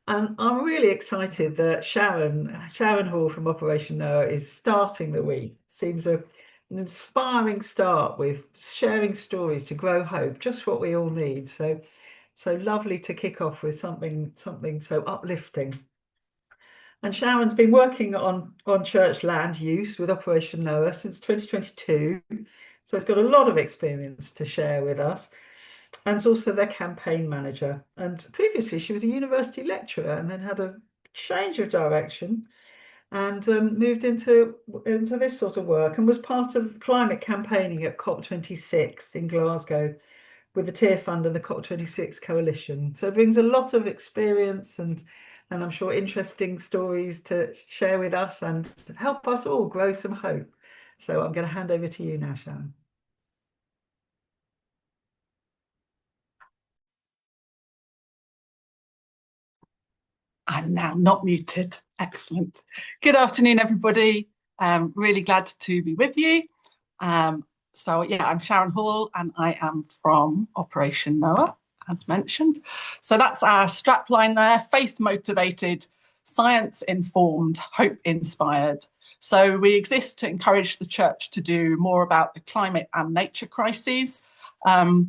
And I'm really excited that Sharon Hall from Operation Noah is starting the week. Seems an inspiring start with sharing stories to grow hope, just what we all need. So lovely to kick off with something so uplifting. And Sharon's been working on church land use with Operation Noah since 2022. So it's got a lot of experience to share with us. And is also their campaign manager. And previously, she was a university lecturer and then had a change of direction and moved into this sort of work and was part of climate campaigning at COP26 in Glasgow with the Tearfund and the COP26 Coalition. So it brings a lot of experience and I'm sure interesting stories to share with us and help us all grow some hope. So I'm going to hand over to you now, Sharon. I'm now not muted. Excellent. Good afternoon, everybody. Really glad to be with you. So I'm Sharon Hall and I am from Operation Noah, as mentioned. So that's our strapline there: faith motivated, science informed, hope inspired. So we exist to encourage the church to do more about the climate and nature crises.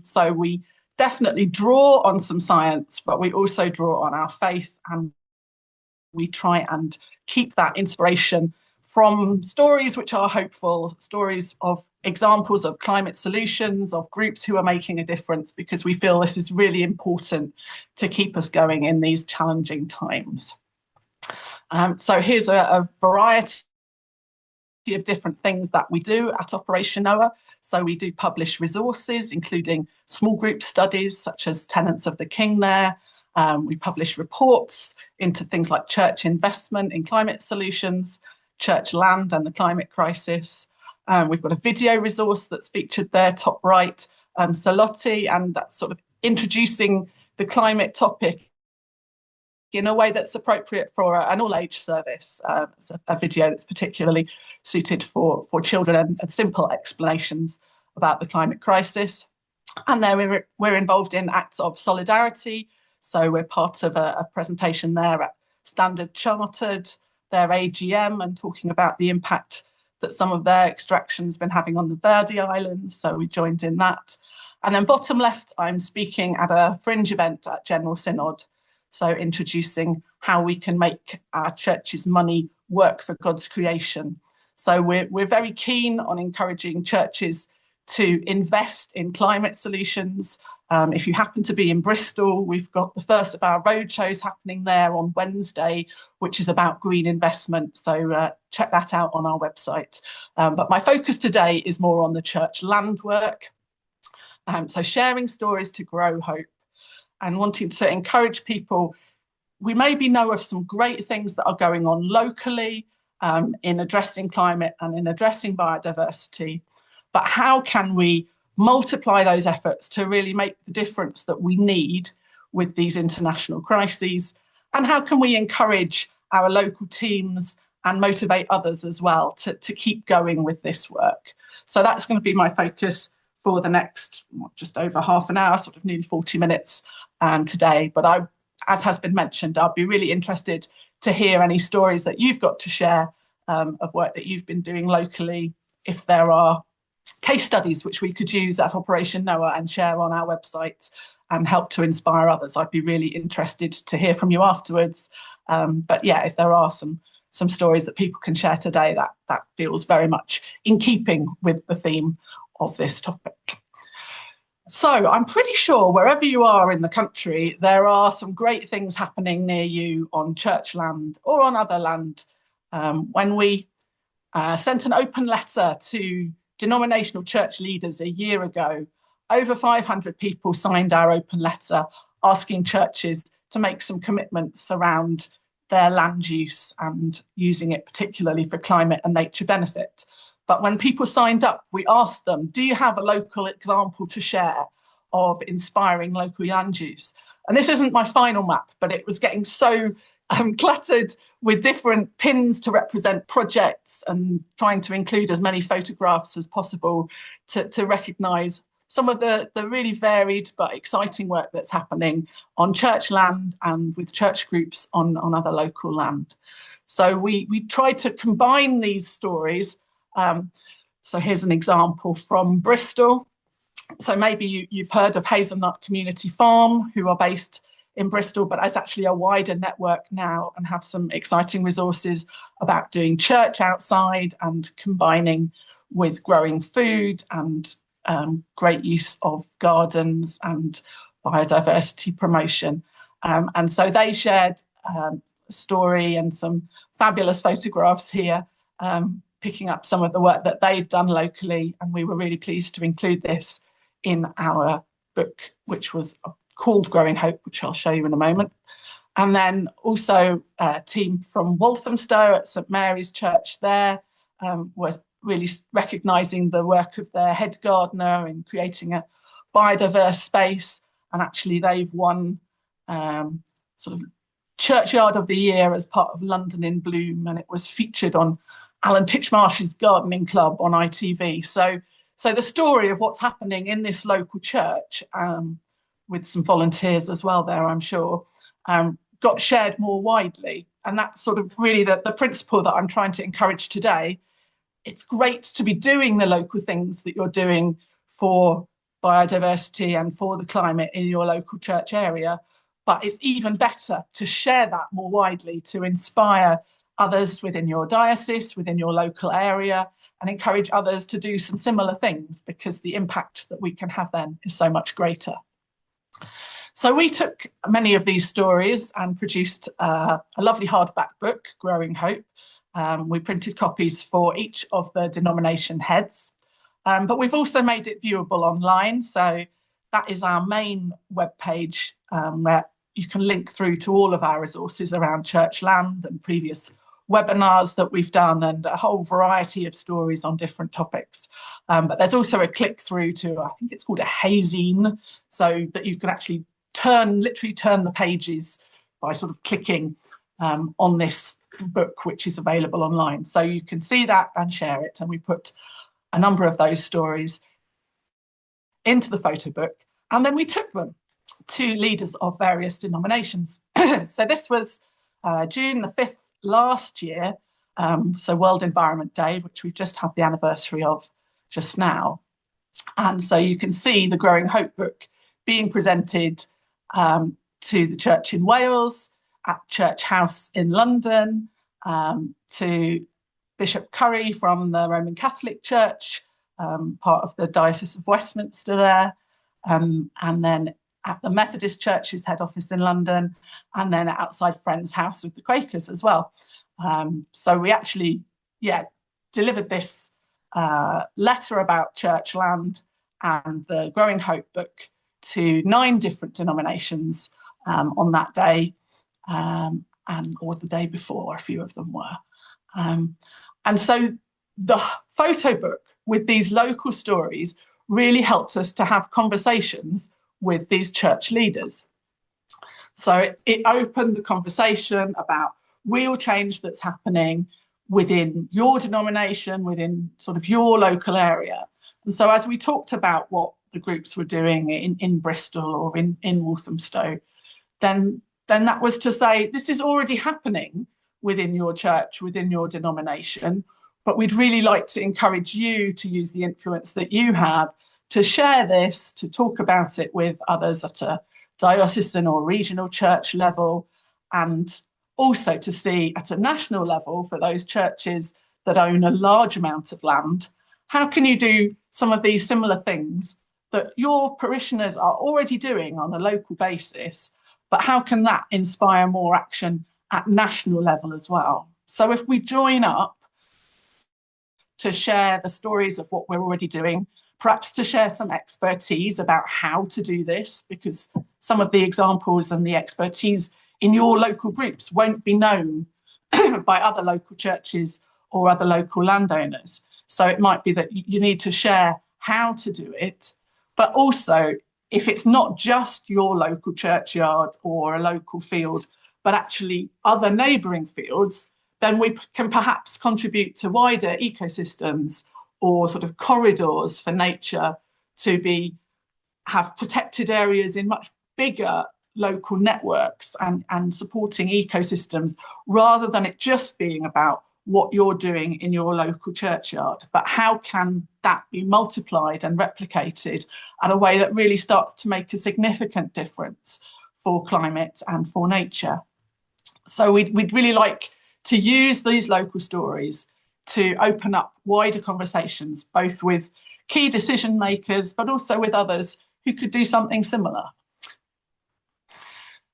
So we definitely draw on some science, but we also draw on our faith, and we try and keep that inspiration from stories which are hopeful, stories of examples of climate solutions, of groups who are making a difference, because we feel this is really important to keep us going in these challenging times. So here's a variety of different things that we do at Operation Noah. So we do publish resources, including small group studies, such as Tenants of the King there. We publish reports into things like church investment in climate solutions, church land and the climate crisis. We've got a video resource that's featured there, top right, Salotti, and that's sort of introducing the climate topic in a way that's appropriate for an all-age service. It's a video that's particularly suited for children and simple explanations about the climate crisis. And then we're involved in acts of solidarity. So we're part of a presentation there at Standard Chartered, their AGM, and talking about the impact that some of their extraction's been having on the Verde Islands. So we joined in that. And then bottom left, I'm speaking at a fringe event at General Synod. So introducing how we can make our church's money work for God's creation. So we're very keen on encouraging churches to invest in climate solutions. If you happen to be in Bristol, we've got the first of our roadshows happening there on Wednesday, which is about green investment. So check that out on our website. But my focus today is more on the church land work. So sharing stories to grow hope and wanting to encourage people. We maybe know of some great things that are going on locally in addressing climate and in addressing biodiversity, but how can we multiply those efforts to really make the difference that we need with these international crises? And how can we encourage our local teams and motivate others as well to keep going with this work? So that's going to be my focus for the next just over half an hour, sort of nearly 40 minutes today. But as has been mentioned, I'll be really interested to hear any stories that you've got to share of work that you've been doing locally. If there are case studies which we could use at Operation Noah and share on our website and help to inspire others, I'd be really interested to hear from you afterwards. But yeah, if there are some stories that people can share today, that feels very much in keeping with the theme of this topic. So I'm pretty sure wherever you are in the country, there are some great things happening near you on church land or on other land. When we sent an open letter to denominational church leaders a year ago, over 500 people signed our open letter asking churches to make some commitments around their land use and using it particularly for climate and nature benefit. But when people signed up, we asked them, do you have a local example to share of inspiring local land use? And this isn't my final map, but it was getting so cluttered with different pins to represent projects and trying to include as many photographs as possible to recognise some of the really varied but exciting work that's happening on church land and with church groups on other local land. So we tried to combine these stories. So here's an example from Bristol. So maybe you've heard of Hazelnut Community Farm, who are based in Bristol, but it's actually a wider network now and have some exciting resources about doing church outside and combining with growing food and great use of gardens and biodiversity promotion. And so they shared a story and some fabulous photographs here, picking up some of the work that they'd done locally. And we were really pleased to include this in our book, which was called Growing Hope, which I'll show you in a moment. And then also a team from Walthamstow at St Mary's Church there was really recognising the work of their head gardener in creating a biodiverse space. And actually they've won sort of Churchyard of the Year as part of London in Bloom, and it was featured on Alan Titchmarsh's Gardening Club on ITV. So the story of what's happening in this local church, with some volunteers as well there, I'm sure, got shared more widely. And that's sort of really the principle that I'm trying to encourage today. It's great to be doing the local things that you're doing for biodiversity and for the climate in your local church area, but it's even better to share that more widely, to inspire others within your diocese, within your local area, and encourage others to do some similar things, because the impact that we can have then is so much greater. So we took many of these stories and produced a lovely hardback book, Growing Hope. We printed copies for each of the denomination heads, but we've also made it viewable online. So that is our main webpage, where you can link through to all of our resources around church land and previous webinars that we've done, and a whole variety of stories on different topics. But there's also a click through to, I think it's called a hazine, so that you can actually literally turn the pages by sort of clicking on this book, which is available online. So you can see that and share it. And we put a number of those stories into the photo book, and then we took them to leaders of various denominations. So this was June the 5th last year, so World Environment Day, which we've just had the anniversary of just now. And so you can see the Growing Hope book being presented to the church in Wales, at Church House in London, to Bishop Curry from the Roman Catholic Church, part of the Diocese of Westminster there, and then at the Methodist Church's head office in London, and then outside Friends House with the Quakers as well. So we actually, delivered this letter about church land and the Growing Hope book to 9 different denominations on that day, or the day before, a few of them were. And so the photo book with these local stories really helped us to have conversations with these church leaders. So it opened the conversation about real change that's happening within your denomination, within sort of your local area. And so as we talked about what the groups were doing in Bristol or in Walthamstow, then that was to say, this is already happening within your church, within your denomination, but we'd really like to encourage you to use the influence that you have to share this, to talk about it with others at a diocesan or regional church level, and also to see at a national level for those churches that own a large amount of land, how can you do some of these similar things that your parishioners are already doing on a local basis, but how can that inspire more action at national level as well? So if we join up to share the stories of what we're already doing, perhaps to share some expertise about how to do this, because some of the examples and the expertise in your local groups won't be known by other local churches or other local landowners. So it might be that you need to share how to do it, but also if it's not just your local churchyard or a local field, but actually other neighbouring fields, then we can perhaps contribute to wider ecosystems or sort of corridors for nature to be have protected areas in much bigger local networks and supporting ecosystems, rather than it just being about what you're doing in your local churchyard, but how can that be multiplied and replicated in a way that really starts to make a significant difference for climate and for nature. So we'd really like to use these local stories to open up wider conversations, both with key decision makers, but also with others who could do something similar.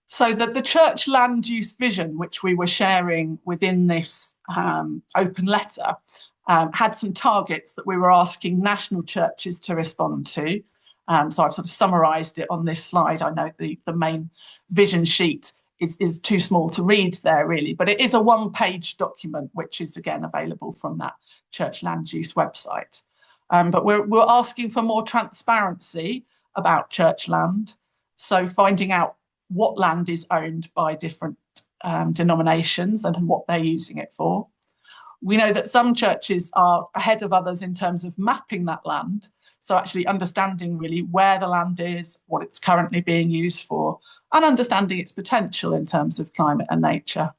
So that the church land use vision, which we were sharing within this open letter, had some targets that we were asking national churches to respond to. So I've sort of summarised it on this slide. I know the main vision sheet is too small to read there, really, but it is a one-page document, which is, again, available from that church land use website. But we're asking for more transparency about church land, so finding out what land is owned by different denominations and what they're using it for. We know that some churches are ahead of others in terms of mapping that land, so actually understanding really where the land is, what it's currently being used for, and understanding its potential in terms of climate and nature.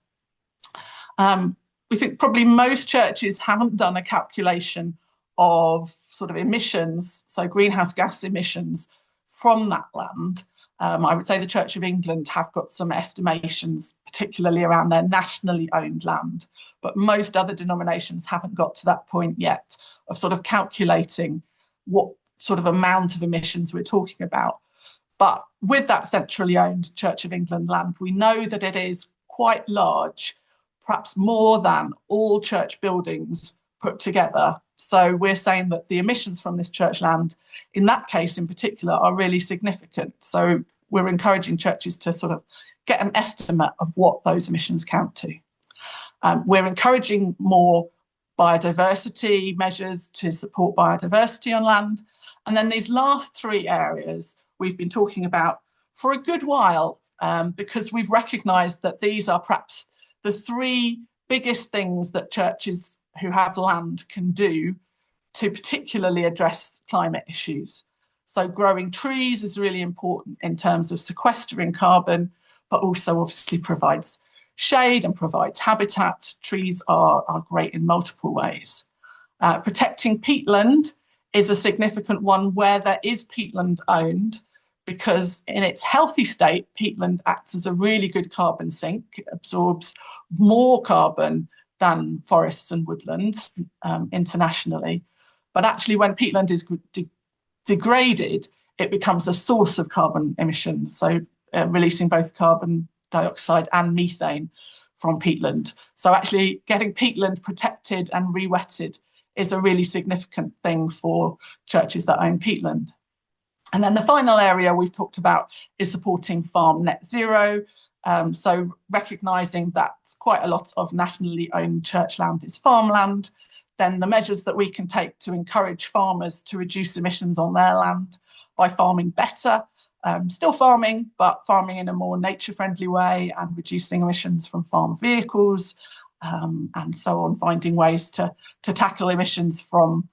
We think probably most churches haven't done a calculation of sort of emissions, so greenhouse gas emissions from that land. I would say the Church of England have got some estimations, particularly around their nationally owned land, but most other denominations haven't got to that point yet of sort of calculating what sort of amount of emissions we're talking about. But with that centrally owned Church of England land, we know that it is quite large, perhaps more than all church buildings put together. So we're saying that the emissions from this church land, in that case in particular, are really significant. So we're encouraging churches to sort of get an estimate of what those emissions count to. We're encouraging more biodiversity measures to support biodiversity on land. And then these last three areas we've been talking about for a good while, because we've recognised that these are perhaps the three biggest things that churches who have land can do to particularly address climate issues. So growing trees is really important in terms of sequestering carbon, but also obviously provides shade and provides habitat. Trees are great in multiple ways. Protecting peatland is a significant one where there is peatland owned, because in its healthy state, peatland acts as a really good carbon sink. It absorbs more carbon than forests and woodlands internationally. But actually, when peatland is degraded, it becomes a source of carbon emissions, so releasing both carbon dioxide and methane from peatland. So actually getting peatland protected and re-wetted is a really significant thing for churches that own peatland. And then the final area we've talked about is supporting farm net zero. So recognising that quite a lot of nationally owned church land is farmland, then the measures that we can take to encourage farmers to reduce emissions on their land by farming better, still farming, but farming in a more nature-friendly way and reducing emissions from farm vehicles, and so on, finding ways to tackle emissions from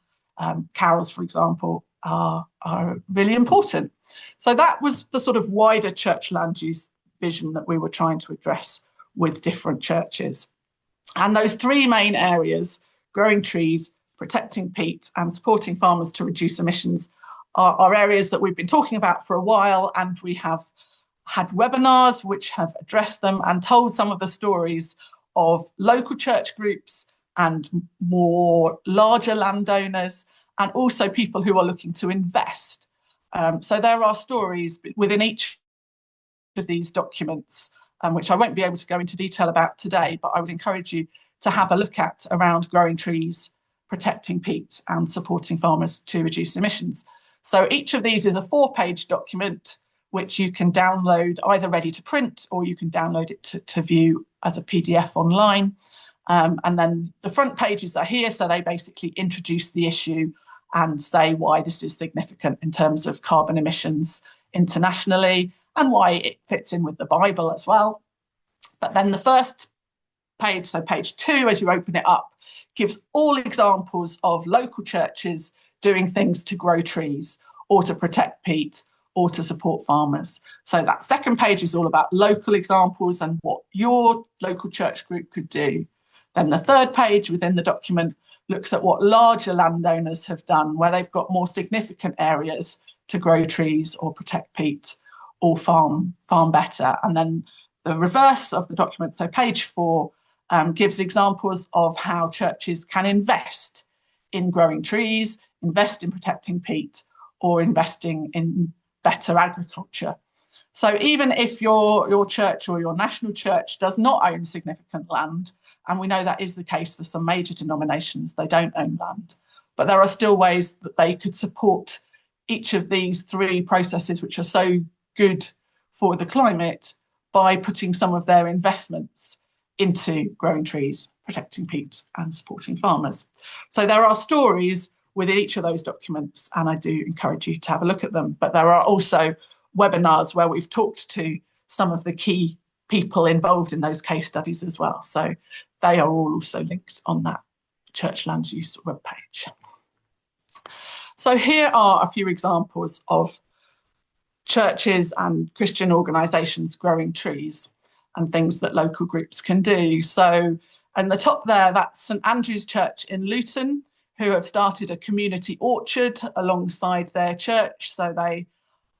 cows, for example, are really important. So that was the sort of wider church land use vision that we were trying to address with different churches. And those three main areas, growing trees, protecting peat, and supporting farmers to reduce emissions, are areas that we've been talking about for a while, and we have had webinars which have addressed them and told some of the stories of local church groups and more larger landowners, and also people who are looking to invest. So there are stories within each of these documents, which I won't be able to go into detail about today, but I would encourage you to have a look at around growing trees, protecting peat, and supporting farmers to reduce emissions. So each of these is a 4-page document which you can download either ready to print, or you can download it to view as a PDF online. And then the front pages are here, so they basically introduce the issue and say why this is significant in terms of carbon emissions internationally and why it fits in with the Bible as well. But then the first page, so page 2, as you open it up, gives all examples of local churches doing things to grow trees or to protect peat or to support farmers. So that second page is all about local examples and what your local church group could do. Then the third page within the document looks at what larger landowners have done, where they've got more significant areas to grow trees or protect peat or farm better. And then the reverse of the document, so page 4, gives examples of how churches can invest in growing trees, invest in protecting peat, or investing in better agriculture. So even if your church or your national church does not own significant land, and we know that is the case for some major denominations, they don't own land, but there are still ways that they could support each of these 3 processes, which are so good for the climate, by putting some of their investments into growing trees, protecting peat, and supporting farmers. So there are stories within each of those documents, and I do encourage you to have a look at them. But there are also webinars where we've talked to some of the key people involved in those case studies as well. So they are all also linked on that Church Land Use webpage. So here are a few examples of churches and Christian organisations growing trees and things that local groups can do. So in the top there, that's St Andrew's Church in Luton, who have started a community orchard alongside their church. So they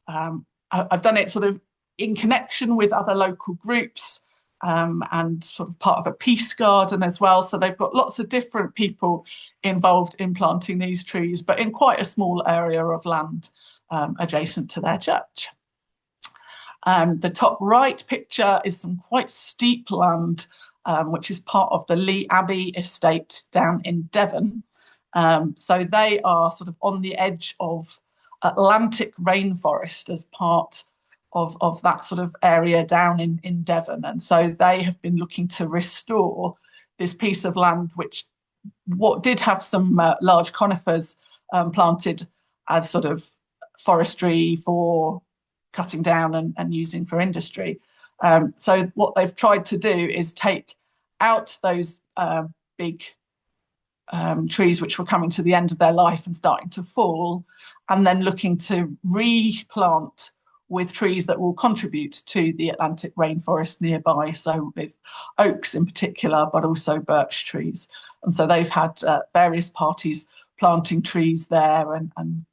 have done it sort of in connection with other local groups and sort of part of a peace garden as well. So they've got lots of different people involved in planting these trees, but in quite a small area of land adjacent to their church. The top right picture is some quite steep land, which is part of the Lee Abbey estate down in Devon. So they are sort of on the edge of Atlantic rainforest as part of that sort of area down in Devon. And so they have been looking to restore this piece of land, which did have some large conifers planted as sort of forestry for cutting down and using for industry. So what they've tried to do is take out those big trees which were coming to the end of their life and starting to fall, and then looking to replant with trees that will contribute to the Atlantic rainforest nearby, so with oaks in particular, but also birch trees. And so they've had various parties planting trees there and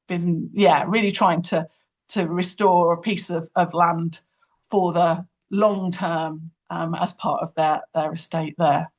been, really trying to restore a piece of land for the long term as part of their estate there.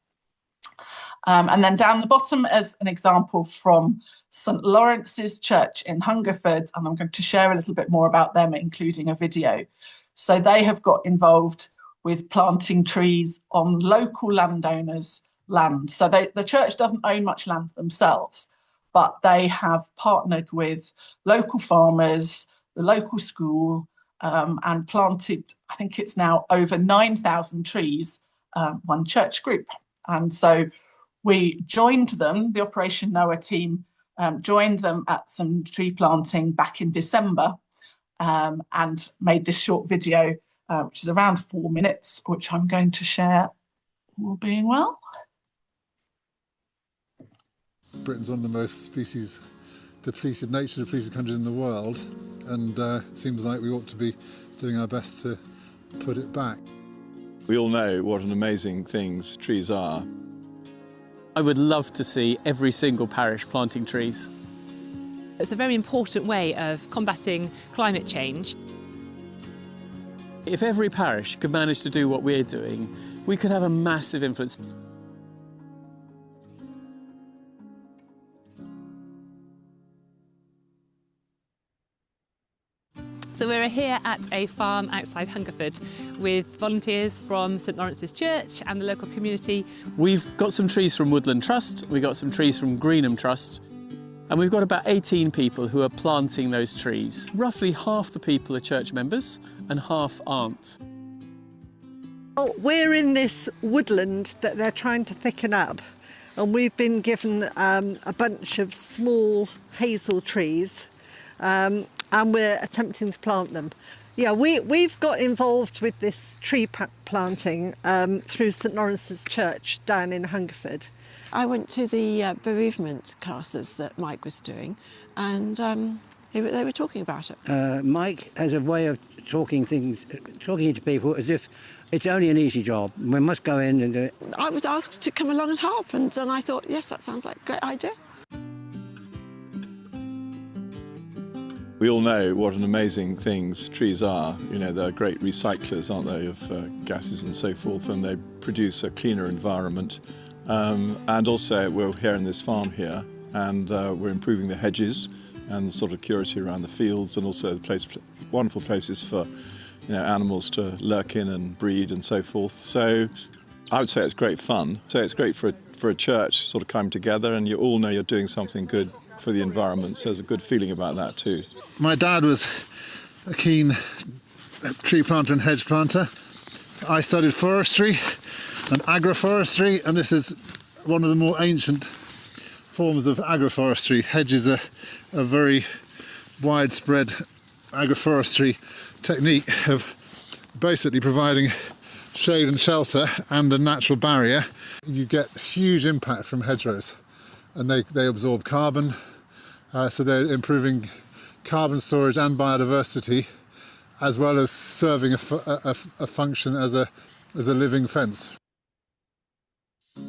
And then down the bottom as an example from St Lawrence's Church in Hungerford, and I'm going to share a little bit more about them, including a video. So they have got involved with planting trees on local landowners' land. So the church doesn't own much land themselves, but they have partnered with local farmers, the local school, and planted, I think it's now over 9,000 trees, one church group. And so we joined them, the Operation Noah team joined them at some tree planting back in December and made this short video, which is around 4 minutes, which I'm going to share, all being well. Britain's one of the most species depleted, nature depleted countries in the world, and it seems like we ought to be doing our best to put it back. We all know what an amazing things trees are. I would love to see every single parish planting trees. It's a very important way of combating climate change. If every parish could manage to do what we're doing, we could have a massive influence. So we're here at a farm outside Hungerford with volunteers from St Lawrence's Church and the local community. We've got some trees from Woodland Trust, we've got some trees from Greenham Trust, and we've got about 18 people who are planting those trees. Roughly half the people are church members and half aren't. Well, we're in this woodland that they're trying to thicken up, and we've been given a bunch of small hazel trees. And we're attempting to plant them. Yeah, we've got involved with this tree planting through St Lawrence's Church down in Hungerford. I went to the bereavement classes that Mike was doing, and they were talking about it. Mike has a way of talking to people as if it's only an easy job. We must go in and do it. I was asked to come along and help, and I thought, yes, that sounds like a great idea. We all know what an amazing things trees are. You know, they're great recyclers, aren't they, of gases and so forth, and they produce a cleaner environment. And also, we're here in this farm here, and we're improving the hedges and sort of security around the fields, and also wonderful places for animals to lurk in and breed and so forth. So I would say it's great fun. So it's great for a church sort of coming together, and you all know you're doing something good for the environment, so there's a good feeling about that too. My dad was a keen tree planter and hedge planter. I studied forestry and agroforestry, and this is one of the more ancient forms of agroforestry. Hedges are a very widespread agroforestry technique of basically providing shade and shelter and a natural barrier. You get huge impact from hedgerows, and they absorb carbon, so they're improving carbon storage and biodiversity, as well as serving a function as a living fence.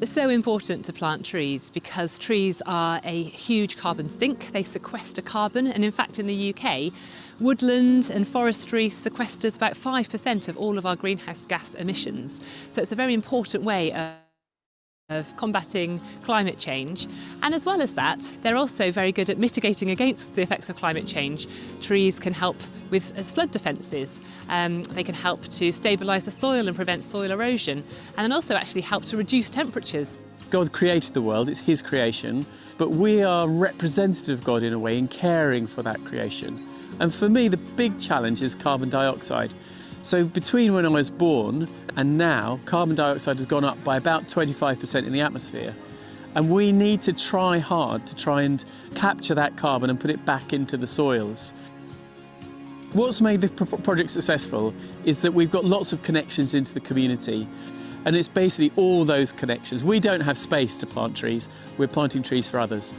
It's so important to plant trees because trees are a huge carbon sink. They sequester carbon, and in fact in the UK, woodland and forestry sequesters about 5% of all of our greenhouse gas emissions. So it's a very important way of combating climate change. And as well as that, they're also very good at mitigating against the effects of climate change. Trees can help as flood defences. They can help to stabilise the soil and prevent soil erosion, and then also actually help to reduce temperatures. God created the world, it's his creation, but we are representative of God in a way in caring for that creation. And for me, the big challenge is carbon dioxide. So between when I was born and now, carbon dioxide has gone up by about 25% in the atmosphere. And we need to try hard to try and capture that carbon and put it back into the soils. What's made the project successful is that we've got lots of connections into the community, and it's basically all those connections. We don't have space to plant trees, we're planting trees for others.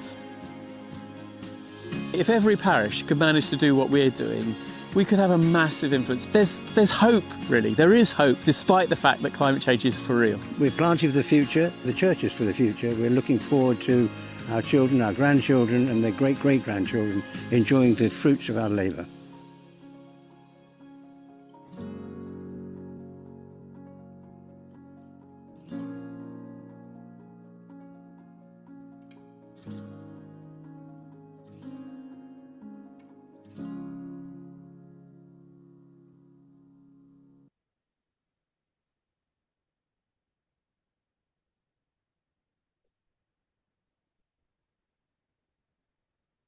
If every parish could manage to do what we're doing, we could have a massive influence. There's hope, really. There is hope, despite the fact that climate change is for real. We're planting for the future, the church is for the future. We're looking forward to our children, our grandchildren and their great-great-grandchildren enjoying the fruits of our labour.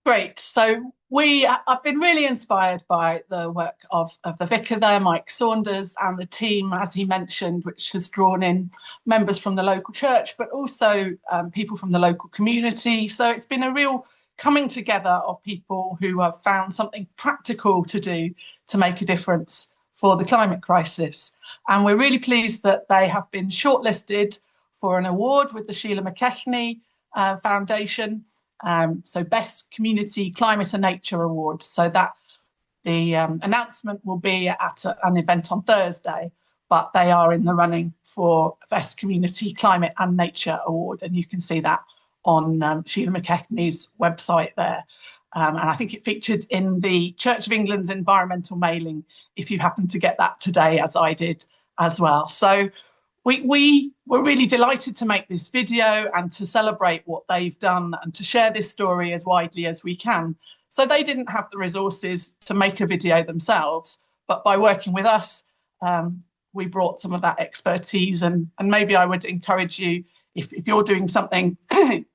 Great. So I've been really inspired by the work of the vicar there, Mike Saunders, and the team, as he mentioned, which has drawn in members from the local church, but also people from the local community. So it's been a real coming together of people who have found something practical to do to make a difference for the climate crisis. And we're really pleased that they have been shortlisted for an award with the Sheila McKechnie Foundation. So Best Community Climate and Nature Award. So that the announcement will be at an event on Thursday, but they are in the running for Best Community Climate and Nature Award. And you can see that on Sheila McKechnie's website there. And I think it featured in the Church of England's environmental mailing, if you happen to get that today, as I did as well. So we were really delighted to make this video and to celebrate what they've done and to share this story as widely as we can. So they didn't have the resources to make a video themselves, but by working with us, we brought some of that expertise. And maybe I would encourage you, if you're doing something,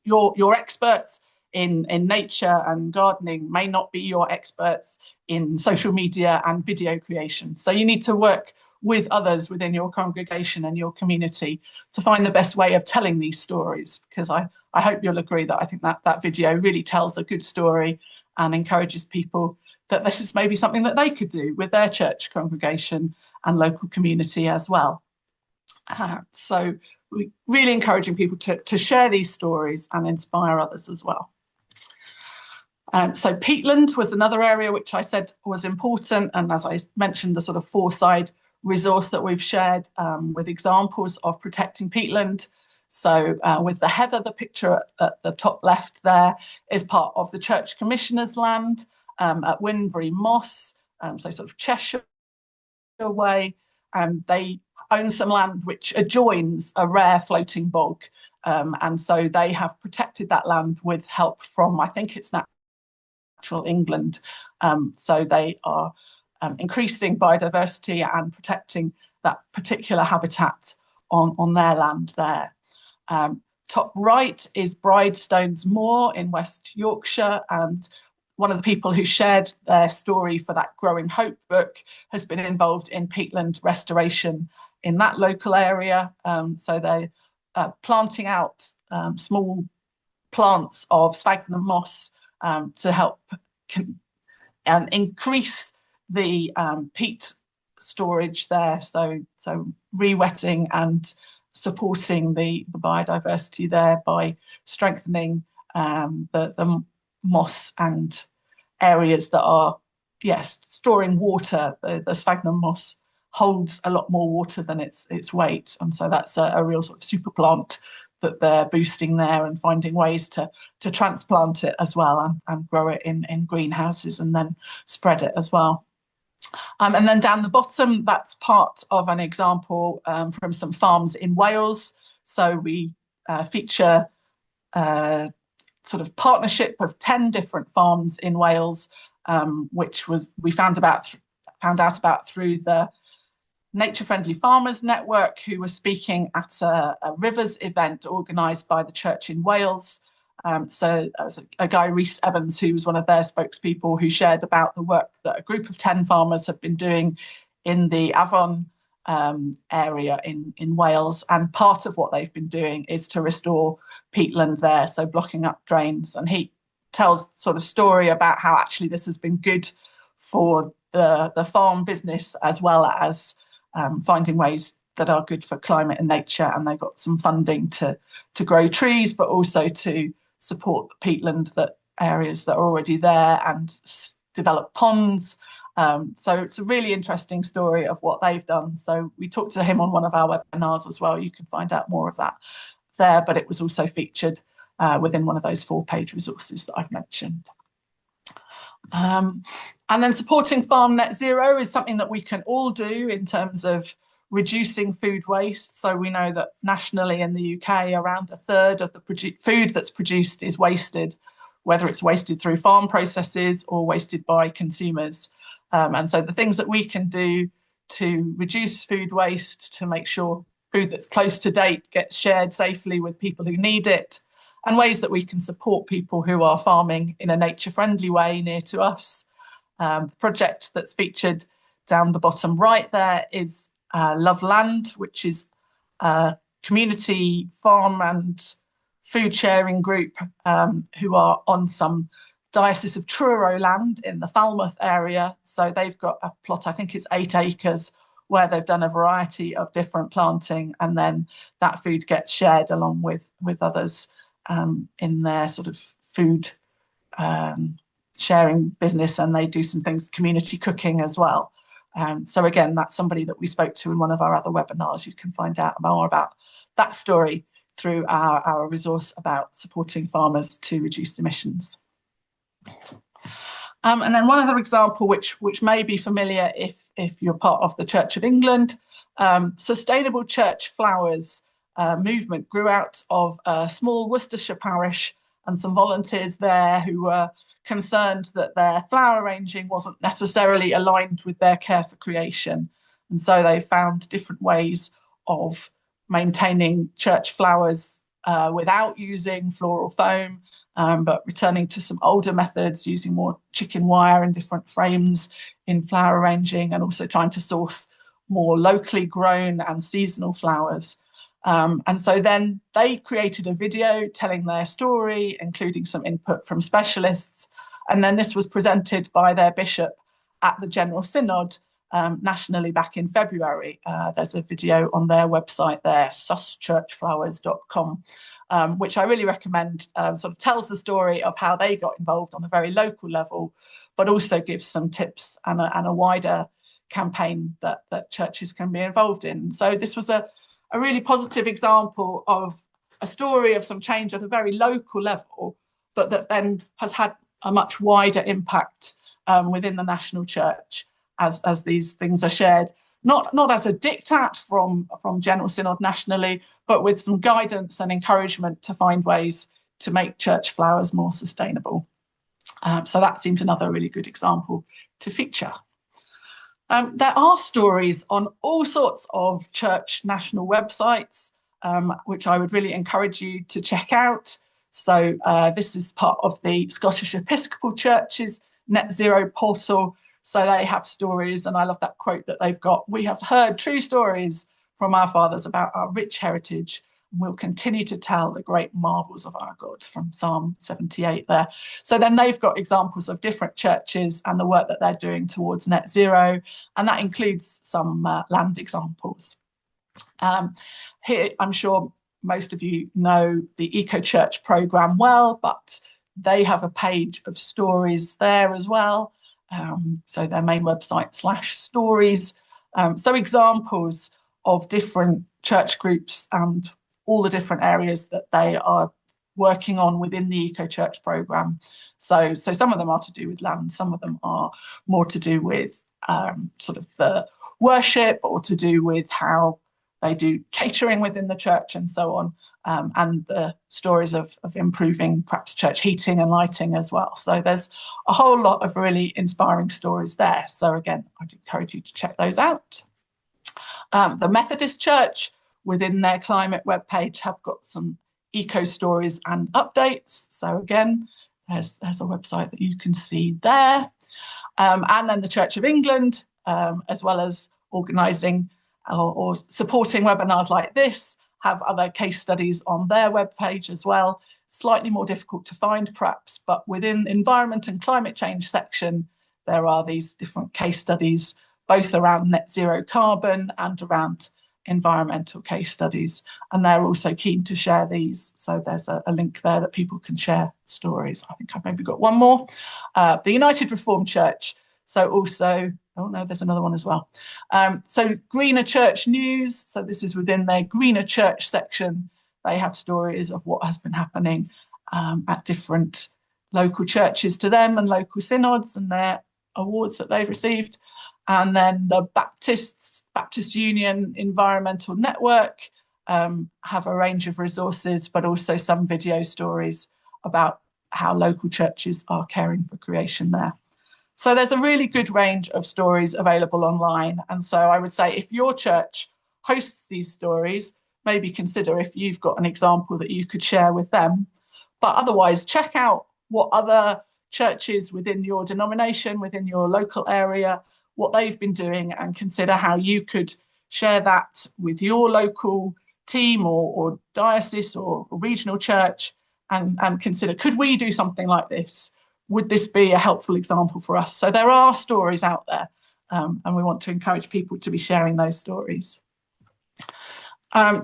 your experts in nature and gardening may not be your experts in social media and video creation. So you need to work with others within your congregation and your community to find the best way of telling these stories, because I hope you'll agree that I think that video really tells a good story and encourages people that this is maybe something that they could do with their church congregation and local community as well. So we're really encouraging people to share these stories and inspire others as well. So peatland was another area which I said was important, and as I mentioned, the sort of four-side resource that we've shared with examples of protecting peatland. So with the heather, the picture at the top left there is part of the Church Commissioners' land at Winbury Moss, so sort of Cheshire way, and they own some land which adjoins a rare floating bog, and so they have protected that land with help from, I think it's Natural England. So they are increasing biodiversity and protecting that particular habitat on their land there. Top right is Bridestones Moor in West Yorkshire, and one of the people who shared their story for that Growing Hope book has been involved in peatland restoration in that local area. So they're planting out small plants of sphagnum moss to help increase the peat storage there. So re-wetting and supporting the biodiversity there by strengthening the moss and areas that are, yes, storing water. The sphagnum moss holds a lot more water than its weight, and so that's a real sort of super plant that they're boosting there and finding ways to transplant it as well and grow it in greenhouses and then spread it as well. And then down the bottom, that's part of an example from some farms in Wales. So we feature a sort of partnership of 10 different farms in Wales, which we found out about through the Nature Friendly Farmers Network, who was speaking at a rivers event organised by the church in Wales. So there was a guy, Rhys Evans, who was one of their spokespeople, who shared about the work that a group of 10 farmers have been doing in the Avon area in Wales. And part of what they've been doing is to restore peatland there, so blocking up drains. And he tells sort of story about how actually this has been good for the farm business, as well as finding ways that are good for climate and nature. And they got some funding to grow trees, but also to support the peatland areas that are already there and develop ponds. So it's a really interesting story of what they've done. So we talked to him on one of our webinars as well. You can find out more of that there, but it was also featured within one of those 4-page resources that I've mentioned. And then supporting farm net zero is something that we can all do in terms of reducing food waste. So we know that nationally in the UK, around a third of the food that's produced is wasted, whether it's wasted through farm processes or wasted by consumers. And so the things that we can do to reduce food waste, to make sure food that's close to date gets shared safely with people who need it, and ways that we can support people who are farming in a nature-friendly way near to us. The project that's featured down the bottom right there is Love Land, which is a community farm and food sharing group who are on some Diocese of Truro land in the Falmouth area. So they've got a plot, I think it's 8 acres, where they've done a variety of different planting, and then that food gets shared along with others in their sort of food sharing business, and they do some things, community cooking as well. So again, that's somebody that we spoke to in one of our other webinars. You can find out more about that story through our resource about supporting farmers to reduce emissions. And then one other example, which may be familiar if you're part of the Church of England, Sustainable Church Flowers movement grew out of a small Worcestershire parish and some volunteers there who were concerned that their flower arranging wasn't necessarily aligned with their care for creation. And so they found different ways of maintaining church flowers without using floral foam, but returning to some older methods, using more chicken wire and different frames in flower arranging, and also trying to source more locally grown and seasonal flowers. And so then they created a video telling their story, including some input from specialists. And then this was presented by their bishop at the General Synod nationally back in February. There's a video on their website there, suschurchflowers.com. which I really recommend. Sort of tells the story of how they got involved on a very local level, but also gives some tips and a wider campaign that churches can be involved in. So this was a really positive example of a story of some change at a very local level, but that then has had a much wider impact within the national church as these things are shared, not as a diktat from General Synod nationally, but with some guidance and encouragement to find ways to make church flowers more sustainable. So that seemed another really good example to feature. There are stories on all sorts of church national websites, which I would really encourage you to check out. So this is part of the Scottish Episcopal Church's Net Zero portal. So they have stories, and I love that quote that they've got. We have heard true stories from our fathers about our rich heritage, and we'll continue to tell the great marvels of our God, from Psalm 78 there. So then they've got examples of different churches and the work that they're doing towards net zero, and that includes some land examples. Here, I'm sure most of you know the Eco Church programme well, but they have a page of stories there as well. So their main website /stories. So examples of different church groups and all the different areas that they are working on within the Eco Church programme. So some of them are to do with land, some of them are more to do with sort of the worship, or to do with how they do catering within the church and so on, and the stories of improving perhaps church heating and lighting as well. So there's a whole lot of really inspiring stories there. So again, I'd encourage you to check those out. The Methodist Church within their climate webpage have got some eco stories and updates. So again, there's a website that you can see there. And then the Church of England, as well as organising or supporting webinars like this, have other case studies on their webpage as well. Slightly more difficult to find perhaps, but within the environment and climate change section, there are these different case studies, both around net zero carbon and around environmental case studies. And they're also keen to share these. So there's a link there that people can share stories. I think I've maybe got one more. The United Reformed Church. So also, oh no, there's another one as well. So Greener Church News. So this is within their Greener Church section. They have stories of what has been happening at different local churches to them and local synods and their awards that they've received. And then the Baptist Union Environmental Network have a range of resources, but also some video stories about how local churches are caring for creation there. So there's a really good range of stories available online. And so I would say if your church hosts these stories, maybe consider if you've got an example that you could share with them. But otherwise, check out what other churches within your denomination, within your local area, what they've been doing, and consider how you could share that with your local team or diocese or regional church, and consider, could we do something like this? Would this be a helpful example for us? So there are stories out there, and we want to encourage people to be sharing those stories.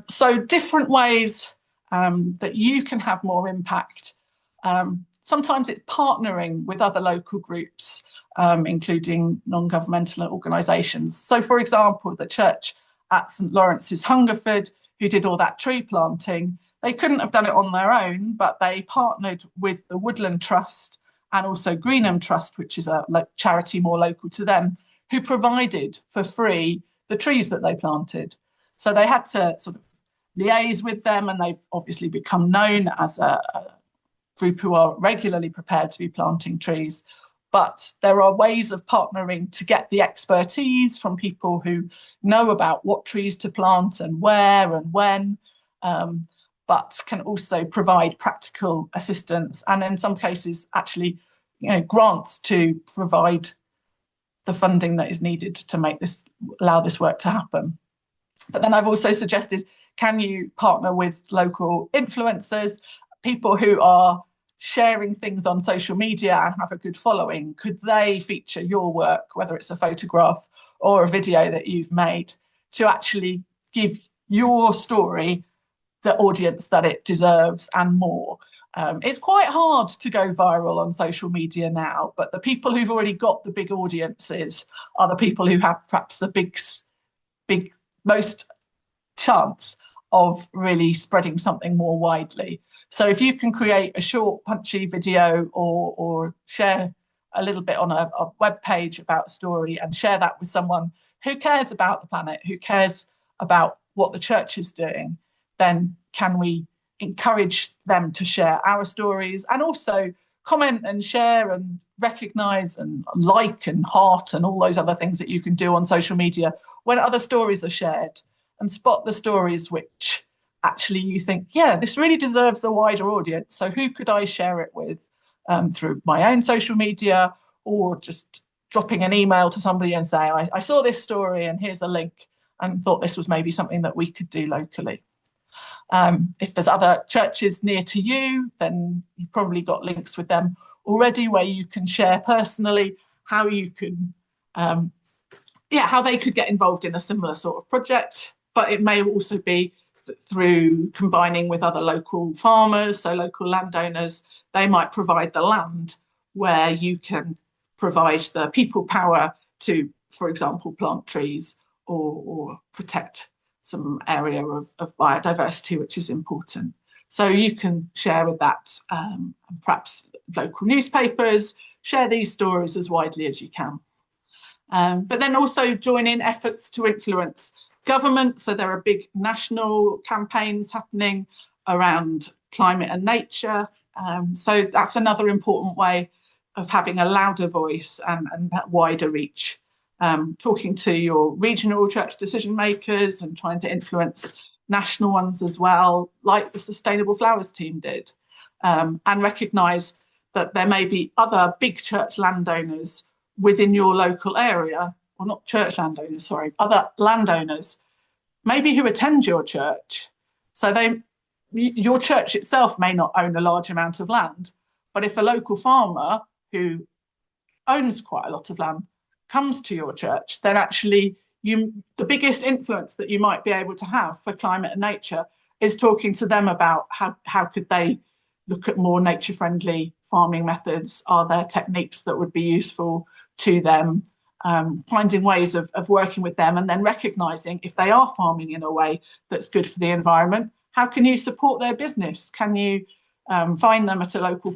So different ways that you can have more impact. Sometimes it's partnering with other local groups, including non-governmental organisations. So for example, the church at St Lawrence's Hungerford, who did all that tree planting, they couldn't have done it on their own, but they partnered with the Woodland Trust and also Greenham Trust, which is a charity more local to them, who provided for free the trees that they planted. So they had to sort of liaise with them, and they've obviously become known as a group who are regularly prepared to be planting trees. But there are ways of partnering to get the expertise from people who know about what trees to plant and where and when, but can also provide practical assistance, and in some cases actually, grants to provide the funding that is needed to make this, allow this work to happen. But then I've also suggested, can you partner with local influencers, people who are sharing things on social media and have a good following? Could they feature your work, whether it's a photograph or a video that you've made, to actually give your story the audience that it deserves and more. It's quite hard to go viral on social media now, but the people who've already got the big audiences are the people who have perhaps the big most chance of really spreading something more widely. So if you can create a short, punchy video or share a little bit on a web page about a story and share that with someone who cares about the planet, who cares about what the church is doing, then can we encourage them to share our stories and also comment and share and recognise and like and heart and all those other things that you can do on social media when other stories are shared, and spot the stories which actually you think, yeah, this really deserves a wider audience. So who could I share it with through my own social media, or just dropping an email to somebody and say, I saw this story and here's a link and thought this was maybe something that we could do locally. If there's other churches near to you, then you've probably got links with them already where you can share personally how you can, how they could get involved in a similar sort of project. But it may also be through combining with other local farmers, so local landowners. They might provide the land where you can provide the people power to, for example, plant trees or protect some area of biodiversity, which is important. So you can share with that, and perhaps local newspapers, share these stories as widely as you can. But then also join in efforts to influence government. So there are big national campaigns happening around climate and nature. So that's another important way of having a louder voice and that wider reach. Talking to your regional church decision makers and trying to influence national ones as well, like the Sustainable Flowers team did, and recognise that there may be other big church landowners within your local area, or not church landowners, sorry, other landowners, maybe who attend your church. So your church itself may not own a large amount of land, but if a local farmer who owns quite a lot of land comes to your church, then actually the biggest influence that you might be able to have for climate and nature is talking to them about how could they look at more nature-friendly farming methods. Are there techniques that would be useful to them? Finding ways of working with them, and then recognising if they are farming in a way that's good for the environment, how can you support their business? Can you find them at a local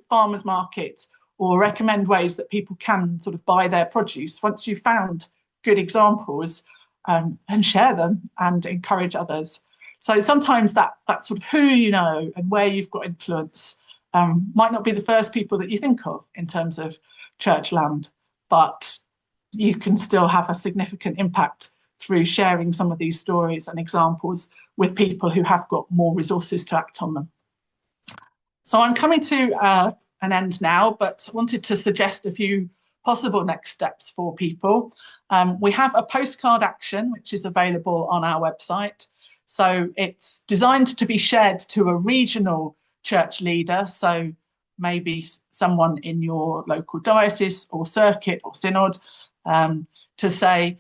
farmers market, or recommend ways that people can sort of buy their produce once you've found good examples, and share them and encourage others? So sometimes that sort of who you know and where you've got influence might not be the first people that you think of in terms of church land, but you can still have a significant impact through sharing some of these stories and examples with people who have got more resources to act on them. So I'm coming to an end now, but wanted to suggest a few possible next steps for people. We have a postcard action, which is available on our website. So it's designed to be shared to a regional church leader. So maybe someone in your local diocese or circuit or synod, to say,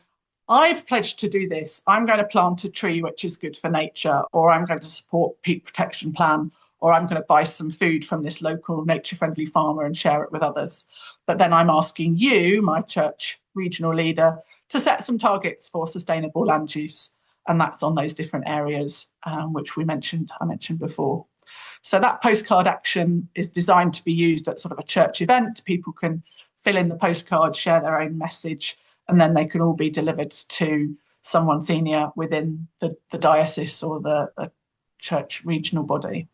I've pledged to do this. I'm going to plant a tree which is good for nature, or I'm going to support peat protection plan, or I'm going to buy some food from this local nature-friendly farmer and share it with others. But then I'm asking you, my church regional leader, to set some targets for sustainable land use. And that's on those different areas which I mentioned before. So that postcard action is designed to be used at sort of a church event. People can fill in the postcard, share their own message, and then they can all be delivered to someone senior within the diocese or the church regional body.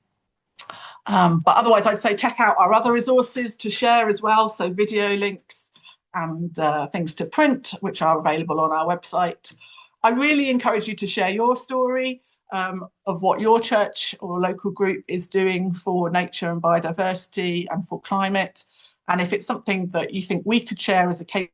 But otherwise, I'd say check out our other resources to share as well. So video links and things to print, which are available on our website. I really encourage you to share your story of what your church or local group is doing for nature and biodiversity and for climate. And if it's something that you think we could share as a case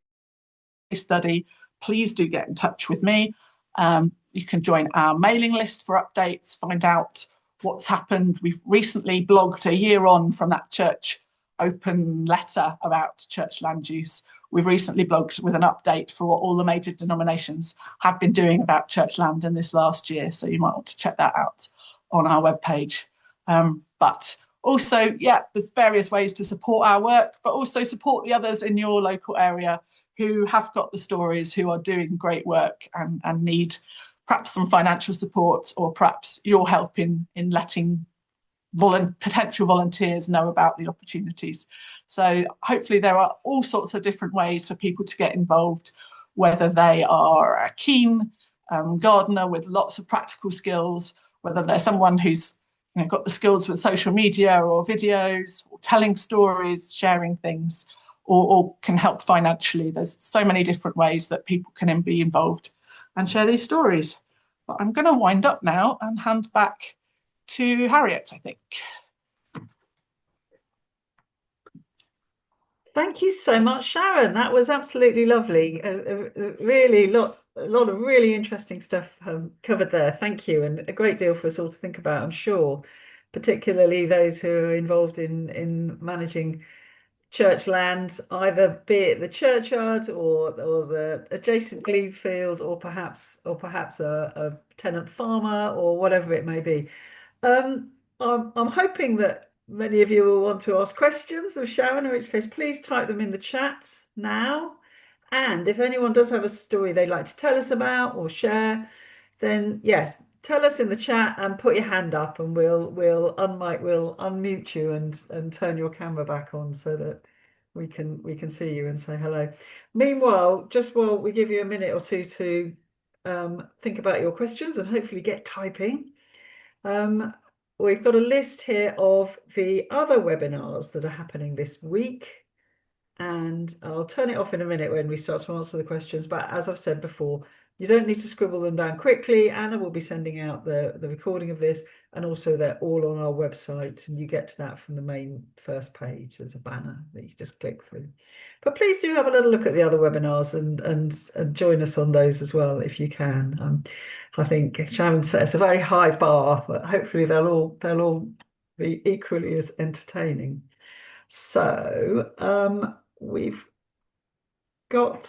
study, please do get in touch with me. You can join our mailing list for updates, find out what's happened. We've recently blogged a year on from that church open letter about church land use. We've recently blogged with an update for what all the major denominations have been doing about church land in this last year. So you might want to check that out on our webpage. But also, yeah, there's various ways to support our work, but also support the others in your local area who have got the stories, who are doing great work and need perhaps some financial support, or perhaps your help in letting potential volunteers know about the opportunities. So hopefully there are all sorts of different ways for people to get involved, whether they are a keen gardener with lots of practical skills, whether they're someone who's got the skills with social media or videos, or telling stories, sharing things, or can help financially. There's so many different ways that people can be involved and share these stories. But I'm going to wind up now and hand back to Harriet, I think. Thank you so much, Sharon. That was absolutely lovely. Really a lot of really interesting stuff covered there. Thank you, and a great deal for us all to think about, I'm sure, particularly those who are involved in managing church lands, either be it the churchyard or the adjacent glebe field, or perhaps a tenant farmer, or whatever it may be. I'm hoping that many of you will want to ask questions of Sharon, in which case please type them in the chat now. And if anyone does have a story they'd like to tell us about or share, then yes, tell us in the chat and put your hand up, and we'll unmute you and turn your camera back on so that we can see you and say hello. Meanwhile, just while we give you a minute or two to think about your questions and hopefully get typing. We've got a list here of the other webinars that are happening this week, and I'll turn it off in a minute when we start to answer the questions. But as I've said before, you don't need to scribble them down quickly. Anna will be sending out the recording of this, and also they're all on our website, and you get to that from the main first page. There's a banner that you just click through. But please do have a little look at the other webinars and join us on those as well if you can. I think Sharon sets a very high bar, but hopefully they'll all be equally as entertaining. So we've got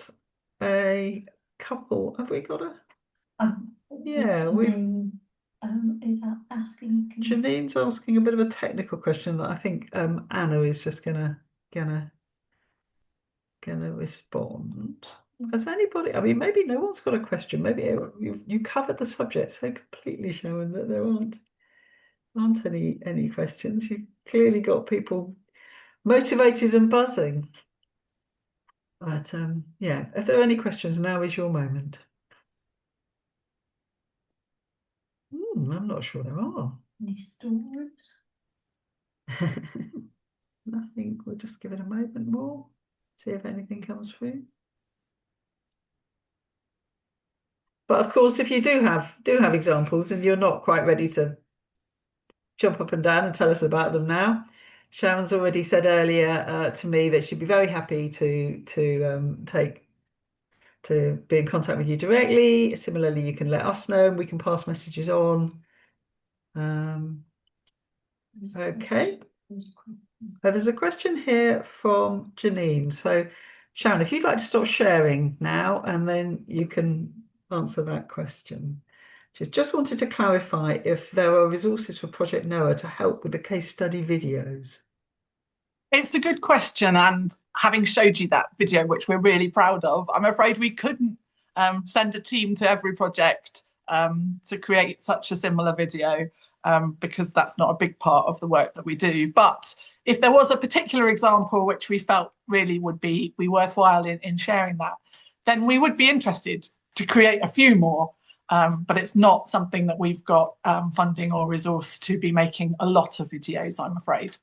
a couple. Have we got a? Yeah, is asking. Janine's asking a bit of a technical question that I think Anna is just gonna respond. Has anybody? I mean, maybe no one's got a question. Maybe you covered the subject so completely, Sharon, that there aren't any questions. You've clearly got people motivated and buzzing. But yeah, if there are any questions, now is your moment. I'm not sure there are. Any stories? Nothing. We'll just give it a moment more, see if anything comes through. But of course, if you do have examples and you're not quite ready to jump up and down and tell us about them now, Sharon's already said earlier to me that she'd be very happy to be in contact with you directly. Similarly, you can let us know and we can pass messages on. Okay. There's a question here from Janine. So Sharon, if you'd like to stop sharing now, and then you can answer that question. She's just wanted to clarify if there are resources for Project Noah to help with the case study videos. It's a good question, and having showed you that video, which we're really proud of, I'm afraid we couldn't send a team to every project to create such a similar video because that's not a big part of the work that we do. But if there was a particular example which we felt really would be worthwhile in sharing that, then we would be interested to create a few more. But it's not something that we've got funding or resource to be making a lot of videos, I'm afraid.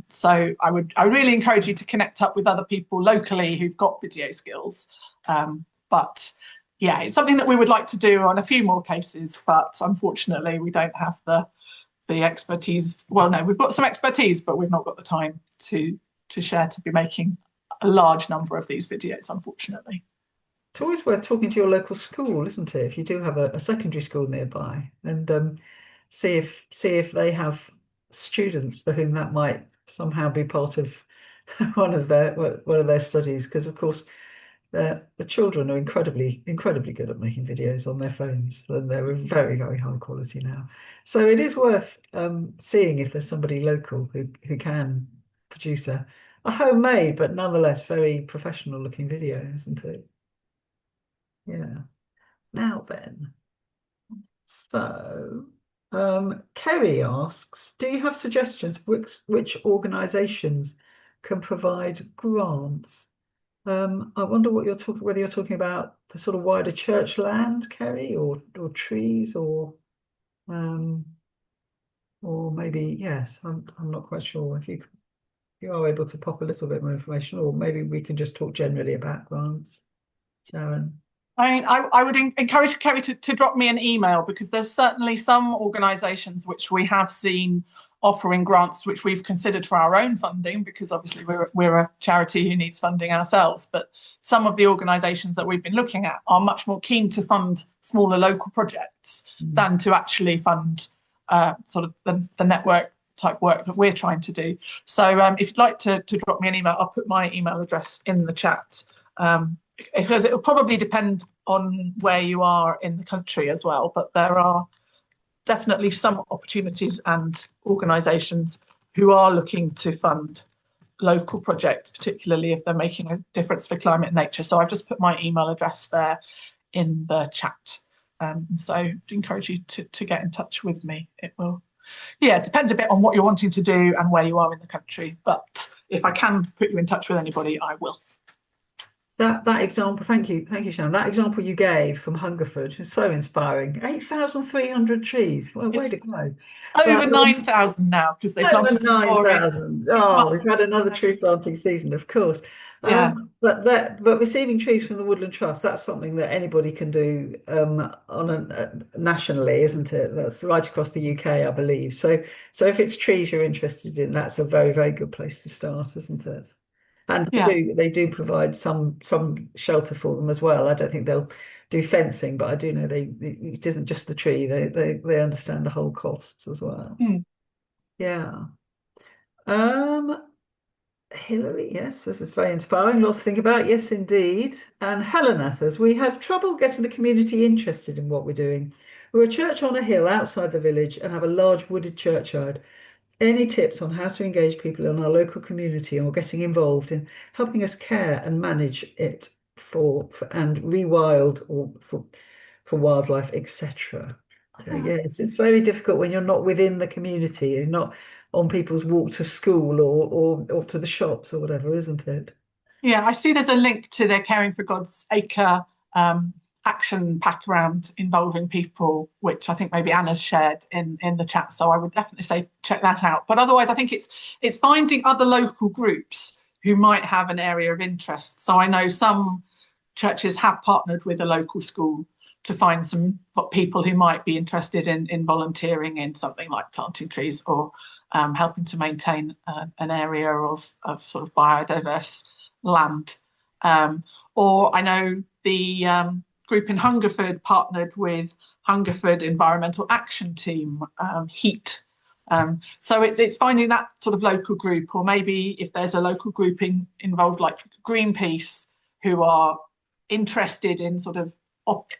So I really encourage you to connect up with other people locally who've got video skills. But yeah, it's something that we would like to do on a few more cases, but unfortunately we don't have the expertise. Well, no, we've got some expertise, but we've not got the time to share, to be making a large number of these videos, unfortunately. It's always worth talking to your local school, isn't it? If you do have a secondary school nearby, and see if they have students for whom that might somehow be part of one of their studies, because of course the children are incredibly good at making videos on their phones, and they're very, very high quality now. So it is worth seeing if there's somebody local who can produce a homemade but nonetheless very professional looking video, isn't it? Yeah. Now then, so Kerry asks, do you have suggestions which organisations can provide grants? I wonder what you're talking, whether you're talking about the sort of wider church land, Kerry, or trees, or maybe yes. I'm not quite sure if you are able to pop a little bit more information, or maybe we can just talk generally about grants, Sharon. I mean, I would encourage Kerry to drop me an email, because there's certainly some organisations which we have seen offering grants which we've considered for our own funding, because obviously we're a charity who needs funding ourselves. But some of the organisations that we've been looking at are much more keen to fund smaller local projects than to actually fund sort of the network type work that we're trying to do. So if you'd like to drop me an email, I'll put my email address in the chat. Because it will probably depend on where you are in the country as well, but there are definitely some opportunities and organisations who are looking to fund local projects, particularly if they're making a difference for climate and nature. So I've just put my email address there in the chat. So I encourage you to get in touch with me. It will, it depends a bit on what you're wanting to do and where you are in the country, but if I can put you in touch with anybody, I will. That example, thank you, Sharon. That example you gave from Hungerford is so inspiring. 8,300 trees. Well, way to go. Over 9,000 now, because they planted some more. 9,000. Oh, we've had another tree planting season, of course. Yeah. But receiving trees from the Woodland Trust, that's something that anybody can do nationally, isn't it? That's right across the UK, I believe. So if it's trees you're interested in, that's a very, very good place to start, isn't it? And they do provide some shelter for them as well. I don't think they'll do fencing, but I do know it isn't just the tree. They understand the whole costs as well. Yeah. Hilary, yes, this is very inspiring. Lots to think about. Yes, indeed. And Helena says, we have trouble getting the community interested in what we're doing. We're a church on a hill outside the village and have a large wooded churchyard. Any tips on how to engage people in our local community or getting involved in helping us care and manage it and rewild or for wildlife, etc. So, yes, it's very difficult when you're not within the community, you're not on people's walk to school or to the shops or whatever, isn't it? Yeah, I see there's a link to their Caring for God's Acre action pack around involving people, which I think maybe Anna's shared in the chat. So I would definitely say check that out. But otherwise, I think it's finding other local groups who might have an area of interest. So I know some churches have partnered with a local school to find some people who might be interested in volunteering in something like planting trees or helping to maintain an area of sort of biodiverse land. Or I know the group in Hungerford partnered with Hungerford Environmental Action Team, HEAT. So it's finding that sort of local group, or maybe if there's a local grouping involved like Greenpeace, who are interested in sort of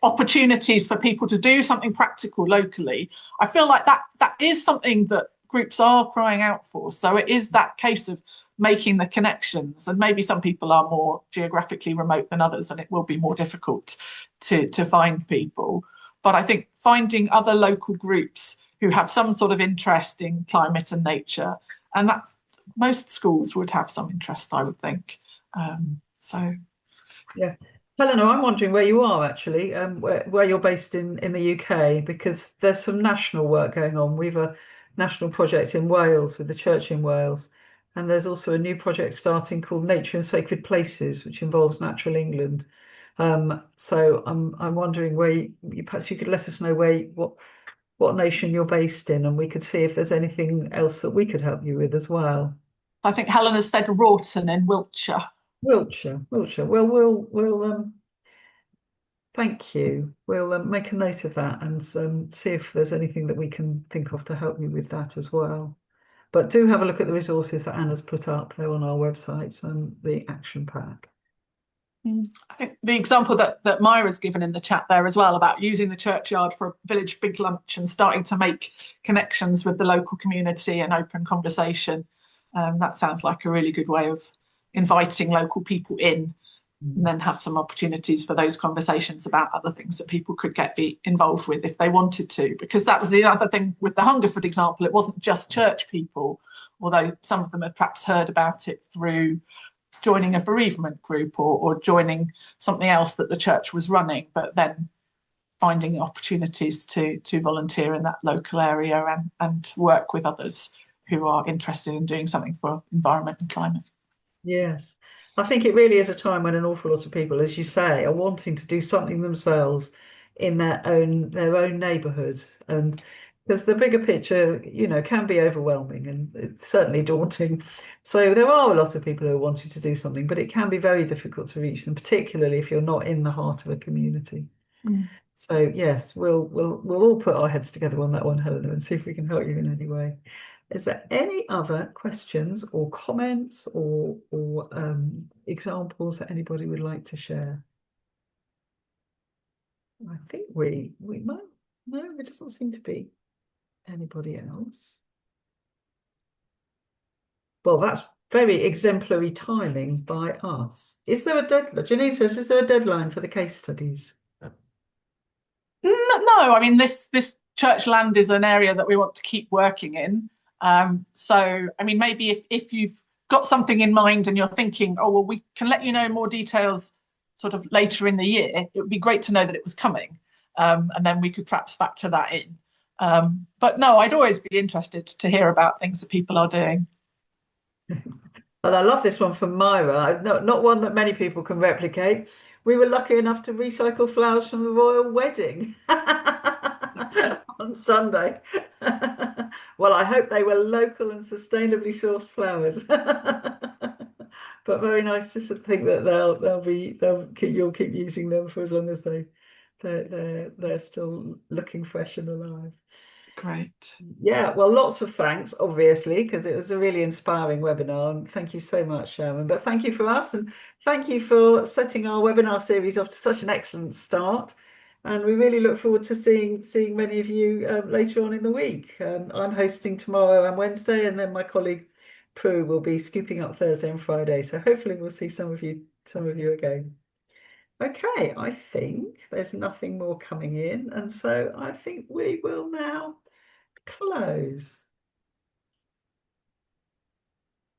opportunities for people to do something practical locally. I feel like that is something that groups are crying out for. So it is that case of making the connections, and maybe some people are more geographically remote than others and it will be more difficult to find people. But I think finding other local groups who have some sort of interest in climate and nature, and that's most schools would have some interest, I would think. Yeah. Helena, I'm wondering where you are actually, where you're based in the UK, because there's some national work going on. We've a national project in Wales with the church in Wales, and there's also a new project starting called Nature and Sacred Places, which involves Natural England. So I'm wondering where perhaps you could let us know what nation you're based in, and we could see if there's anything else that we could help you with as well. I think Helena said Wroughton in Wiltshire. Wiltshire. Well, we'll thank you. We'll make a note of that and see if there's anything that we can think of to help you with that as well. But do have a look at the resources that Anna's put up. They're on our website and the action pack. I think the example that Myra's given in the chat there as well about using the churchyard for a village big lunch and starting to make connections with the local community and open conversation, that sounds like a really good way of inviting local people in, and then have some opportunities for those conversations about other things that people could be involved with if they wanted to. Because that was the other thing with the Hungerford example, it wasn't just church people, although some of them had perhaps heard about it through joining a bereavement group or joining something else that the church was running, but then finding opportunities to volunteer in that local area and work with others who are interested in doing something for environment and climate. Yes. I think it really is a time when an awful lot of people, as you say, are wanting to do something themselves in their own neighbourhood. And because the bigger picture, can be overwhelming and it's certainly daunting. So there are a lot of people who are wanting to do something, but it can be very difficult to reach them, particularly if you're not in the heart of a community. So yes, we'll all put our heads together on that one, Helena, and see if we can help you in any way. Is there any other questions or comments or examples that anybody would like to share? I think we might. No, there doesn't seem to be anybody else. Well, that's very exemplary timing by us. Is there a deadline? Janine says, is there a deadline for the case studies? No, I mean, this church land is an area that we want to keep working in. So, I mean, maybe if you've got something in mind and you're thinking, oh, well, we can let you know more details sort of later in the year, it would be great to know that it was coming. And then we could perhaps factor that in. But no, I'd always be interested to hear about things that people are doing. And I love this one from Myra, not one that many people can replicate. We were lucky enough to recycle flowers from the royal wedding on Sunday. Well, I hope they were local and sustainably sourced flowers. But very nice just to think that you'll keep using them for as long as they're still looking fresh and alive. Great. Yeah, well, lots of thanks, obviously, because it was a really inspiring webinar. And thank you so much, Sharon. But thank you for us, and thank you for setting our webinar series off to such an excellent start. And we really look forward to seeing many of you later on in the week. I'm hosting tomorrow and Wednesday, and then my colleague Prue will be scooping up Thursday and Friday. So hopefully we'll see some of you again. Okay, I think there's nothing more coming in, and so I think we will now close.